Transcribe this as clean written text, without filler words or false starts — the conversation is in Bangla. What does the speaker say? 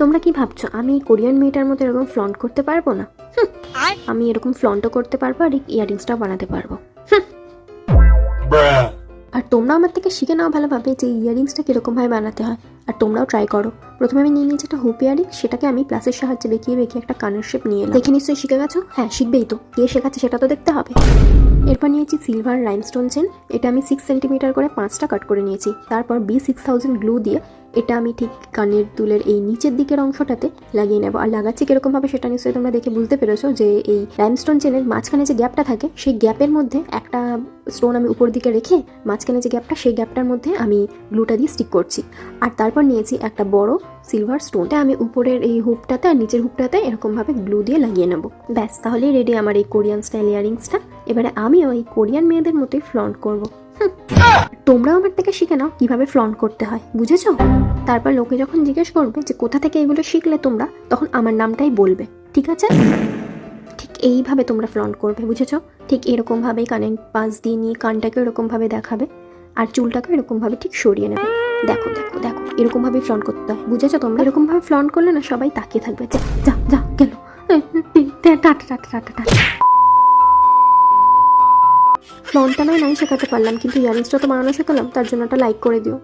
তোমরা কি ভাবছো আমি কোরিয়ান মেয়েটার মতো এরকম ফ্লন্ট করতে পারবো না? আমি এরকম ফ্লন্টও করতে পারবো আর ইয়াররিংসটাও বানাতে পারবো। আর তোমরা আমার থেকে শিখে নাও ভালোভাবে যে ইয়াররিংসটা কীরকম ভাবে বানাতে হয়, আর তোমরাও ট্রাই করো। প্রথমে আমি নিয়ে নিয়েছি একটা হুপ ইয়ারিং, সেটাকে আমি প্লাসের সাহায্যে বেঁকিয়ে একটা কানের শেপ নিয়ে এলাম। দেখে নিশ্চয়ই শিখে গেছো? হ্যাঁ, শিখবেই তো, কে শেখাচ্ছে সেটা তো দেখতে হবে। এরপর নিয়েছি সিলভার লাইমস্টোন চেন, এটা আমি 6 সেন্টিমিটার করে 5টা কাট করে নিয়েছি। তারপর B6000 গ্লু দিয়ে এটা আমি ঠিক কানের দুলের এই নিচের দিকের অংশটাতে লাগিয়ে নেব। আর লাগাচ্ছি কিরকমভাবে সেটা নিশ্চয়ই তোমরা দেখে বুঝতে পেরেছো যে এই লাইমস্টোন চেনের মাঝখানে যে গ্যাপটা থাকে সেই গ্যাপের মধ্যে একটা স্টোন আমি উপর দিকে রেখে মাঝখানে যে গ্যাপটা সেই গ্যাপটার মধ্যে আমি গ্লুটা দিয়ে স্টিক করছি। আর তারপর নিয়েছি একটা বড় সিলভার স্টোনটা আমি উপরের এই হুপটাতে আর নিচের হুপটাতে এরকমভাবে গ্লু দিয়ে লাগিয়ে নেব। ব্যাস, তাহলেই রেডি আমার এই কোরিয়ান স্টাইল ইয়ারিংসটা। এবারে আমি ওই কোরিয়ান মেয়েদের মতোই ফ্লন্ট করব। তোমরাও আমার থেকে শিখে নাও কিভাবে ফ্লন্ট করতে হয়, বুঝেছো? তারপর লোকে যখন জিজ্ঞেস করবে যে কোথা থেকে এগুলো শিখলে তোমরা, তখন আমার নামটাই বলবে, ঠিক আছে? ঠিক এইভাবে তোমরা ফ্লন্ট করবে, বুঝেছো? ঠিক এরকমভাবেই কানের পাশ দিয়ে নিয়ে কানটাকে এরকমভাবে দেখাবে আর চুলটাকে এরকমভাবে ঠিক সরিয়ে নেবে। দেখো দেখো দেখো, এরকমভাবে ফ্লন্ট করতে হয়, বুঝেছো? তোমরা এরকমভাবে ফ্লন্ট করলে না সবাই তাকিয়ে থাকবে, যা যা যা গেল, টাটা টাটা টাটা টাটা। ফ্লন্টটা নাই শেখাতে পারলাম, কিন্তু ইয়ারিংসটা তো বানানো শেখালাম, তার জন্য একটা লাইক করে দিও।